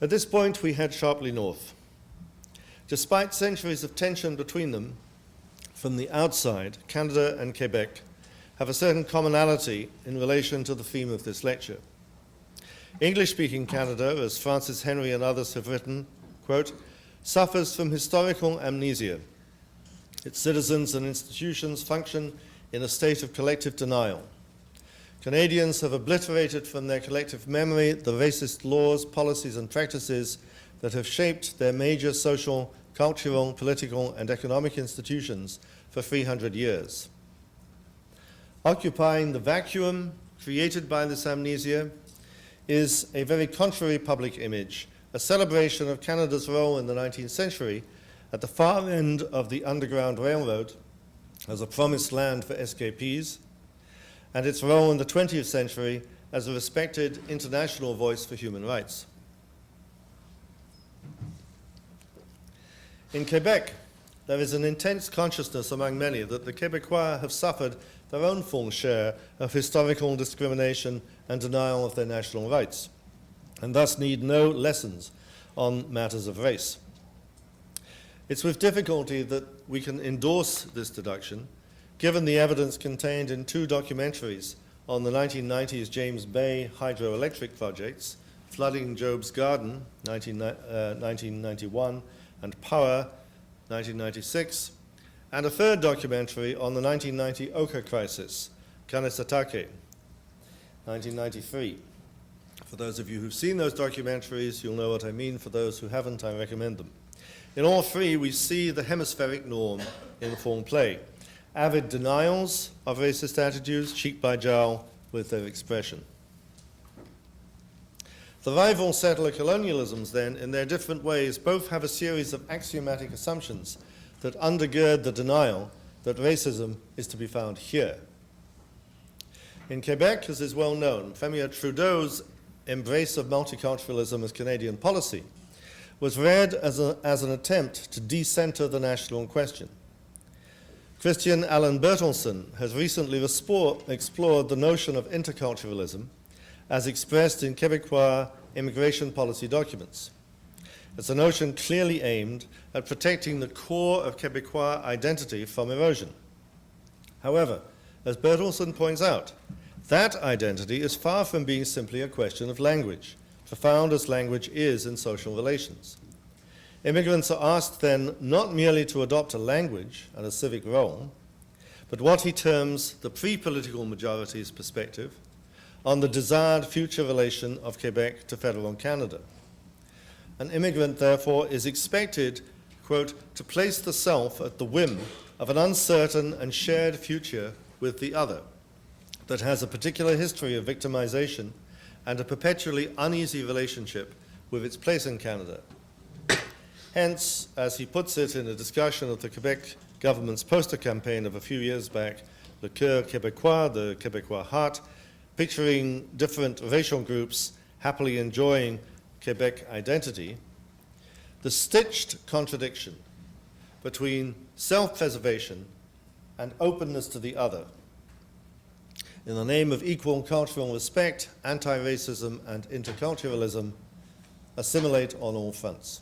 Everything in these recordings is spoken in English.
At this point, we head sharply north. Despite centuries of tension between them, from the outside, Canada and Quebec have a certain commonality in relation to the theme of this lecture. English-speaking Canada, as Francis Henry and others have written, quote, suffers from historical amnesia. Its citizens and institutions function in a state of collective denial. Canadians have obliterated from their collective memory the racist laws, policies, and practices that have shaped their major social, cultural, political, and economic institutions for 300 years. Occupying the vacuum created by this amnesia is a very contrary public image, a celebration of Canada's role in the 19th century at the far end of the Underground Railroad as a promised land for escapees, and its role in the 20th century as a respected international voice for human rights. In Quebec, there is an intense consciousness among many that the Québécois have suffered their own full share of historical discrimination and denial of their national rights, and thus need no lessons on matters of race. It's with difficulty that we can endorse this deduction, given the evidence contained in two documentaries on the 1990s James Bay hydroelectric projects, Flooding Job's Garden, 1991, and Power, 1996, and a third documentary on the 1990 Oka crisis, Kanesatake, 1993. For those of you who've seen those documentaries, you'll know what I mean. For those who haven't, I recommend them. In all three, we see the hemispheric norm in full play. Avid denials of racist attitudes, cheek by jowl with their expression. The rival settler colonialisms, then, in their different ways, both have a series of axiomatic assumptions that undergird the denial that racism is to be found here. In Quebec, as is well known, Premier Trudeau's embrace of multiculturalism as Canadian policy was read as an attempt to decenter the national question. Christian Alan Bertelsen has recently explored the notion of interculturalism as expressed in Quebecois immigration policy documents. It's a notion clearly aimed at protecting the core of Quebecois identity from erosion. However, as Bertelsen points out, that identity is far from being simply a question of language, profound as language is in social relations. Immigrants are asked then not merely to adopt a language and a civic role, but what he terms the pre-political majority's perspective on the desired future relation of Quebec to federal Canada. An immigrant, therefore, is expected, quote, to place the self at the whim of an uncertain and shared future with the other that has a particular history of victimization and a perpetually uneasy relationship with its place in Canada. Hence, as he puts it in a discussion of the Quebec government's poster campaign of a few years back, Le Cœur Québécois, the Québécois heart, picturing different racial groups happily enjoying Quebec identity, the stitched contradiction between self-preservation and openness to the other, in the name of equal cultural respect, anti-racism, and interculturalism, assimilate on all fronts.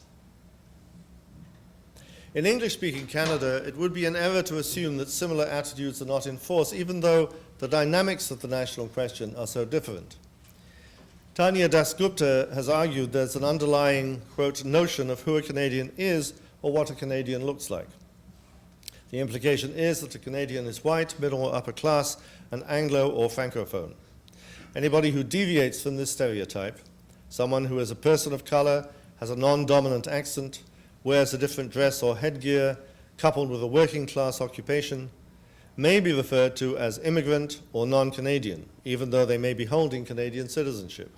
In English-speaking Canada, it would be an error to assume that similar attitudes are not in force, even though the dynamics of the national question are so different. Tanya Dasgupta has argued there's an underlying, quote, notion of who a Canadian is or what a Canadian looks like. The implication is that a Canadian is white, middle or upper class, and Anglo or Francophone. Anybody who deviates from this stereotype, someone who is a person of color, has a non-dominant accent, wears a different dress or headgear, coupled with a working class occupation, may be referred to as immigrant or non-Canadian, even though they may be holding Canadian citizenship.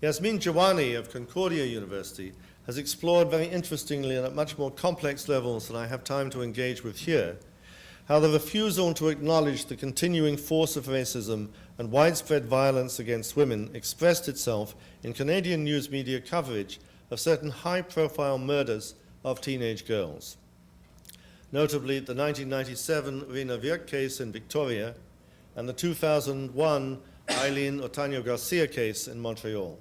Yasmin Jawani of Concordia University has explored very interestingly and at much more complex levels than I have time to engage with here, how the refusal to acknowledge the continuing force of racism and widespread violence against women expressed itself in Canadian news media coverage of certain high-profile murders of teenage girls. Notably, the 1997 Rina Virk case in Victoria and the 2001 Eileen Otanyo Garcia case in Montreal.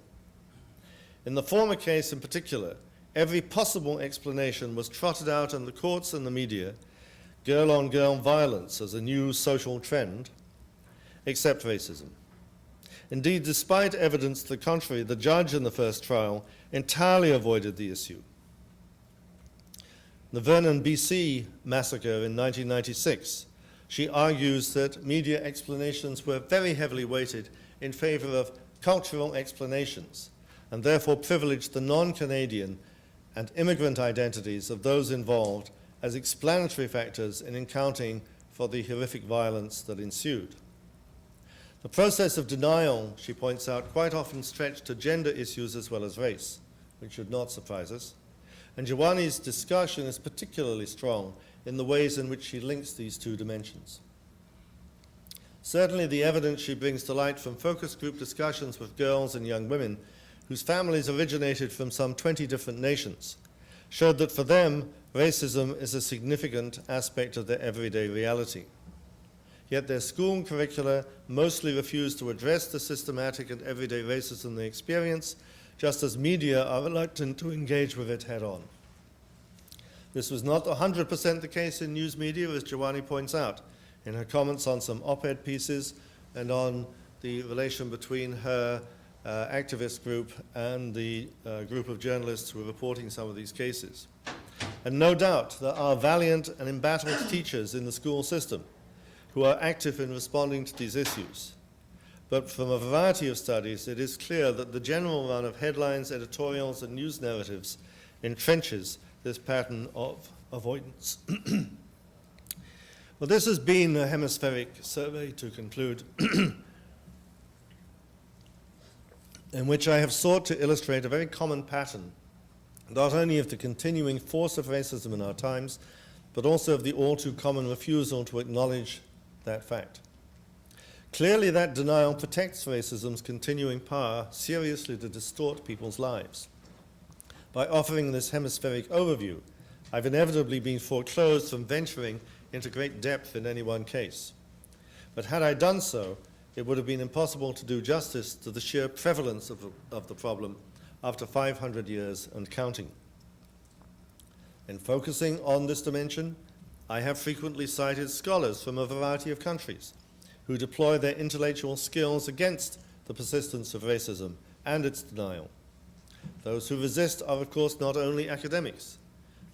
In the former case in particular, every possible explanation was trotted out in the courts and the media, girl-on-girl violence as a new social trend, except racism. Indeed, despite evidence to the contrary, the judge in the first trial entirely avoided the issue. The Vernon, BC massacre in 1996, she argues that media explanations were very heavily weighted in favor of cultural explanations and therefore privileged the non-Canadian and immigrant identities of those involved as explanatory factors in accounting for the horrific violence that ensued. The process of denial, she points out, quite often stretched to gender issues as well as race, which should not surprise us. And Giovanni's discussion is particularly strong in the ways in which she links these two dimensions. Certainly the evidence she brings to light from focus group discussions with girls and young women whose families originated from some 20 different nations showed that for them, racism is a significant aspect of their everyday reality. Yet their school curricula mostly refuse to address the systematic and everyday racism they experience, just as media are reluctant to engage with it head-on. This was not 100% the case in news media, as Giovanni points out, in her comments on some op-ed pieces and on the relation between her activist group and the group of journalists who are reporting some of these cases. And no doubt there are valiant and embattled teachers in the school system who are active in responding to these issues. But from a variety of studies, it is clear that the general run of headlines, editorials, and news narratives entrenches this pattern of avoidance. Well, this has been a hemispheric survey to conclude, in which I have sought to illustrate a very common pattern, not only of the continuing force of racism in our times, but also of the all too common refusal to acknowledge that fact. Clearly, that denial protects racism's continuing power seriously to distort people's lives. By offering this hemispheric overview, I've inevitably been foreclosed from venturing into great depth in any one case. But had I done so, it would have been impossible to do justice to the sheer prevalence of the problem after 500 years and counting. In focusing on this dimension, I have frequently cited scholars from a variety of countries who deploy their intellectual skills against the persistence of racism and its denial. Those who resist are, of course, not only academics.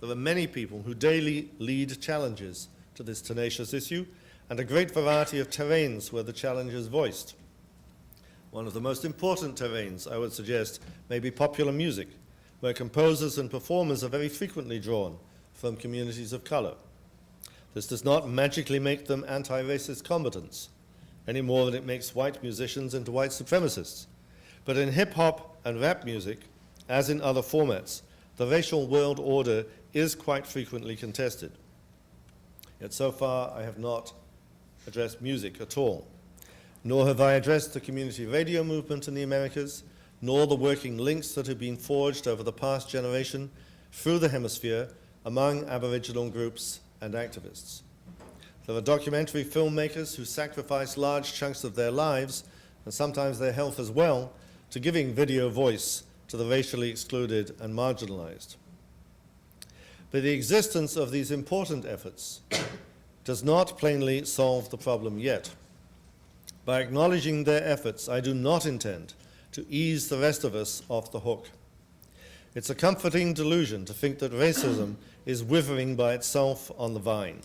There are many people who daily lead challenges to this tenacious issue, and a great variety of terrains where the challenge is voiced. One of the most important terrains, I would suggest, may be popular music, where composers and performers are very frequently drawn from communities of color. This does not magically make them anti-racist combatants, any more than it makes white musicians into white supremacists. But in hip-hop and rap music, as in other formats, the racial world order is quite frequently contested. Yet so far, I have not addressed music at all, nor have I addressed the community radio movement in the Americas, nor the working links that have been forged over the past generation through the hemisphere among Aboriginal groups and activists. There are documentary filmmakers who sacrifice large chunks of their lives, and sometimes their health as well, to giving video voice to the racially excluded and marginalized. But the existence of these important efforts does not plainly solve the problem yet. By acknowledging their efforts, I do not intend to ease the rest of us off the hook. It's a comforting delusion to think that racism is withering by itself on the vine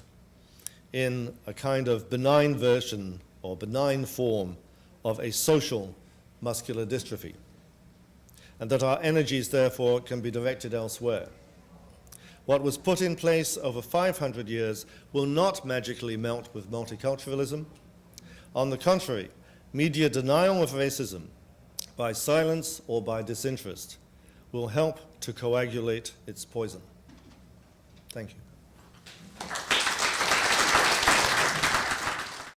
in a kind of benign version or benign form of a social muscular dystrophy, and that our energies, therefore, can be directed elsewhere. What was put in place over 500 years will not magically melt with multiculturalism. On the contrary, media denial of racism by silence or by disinterest will help to coagulate its poison. Thank you.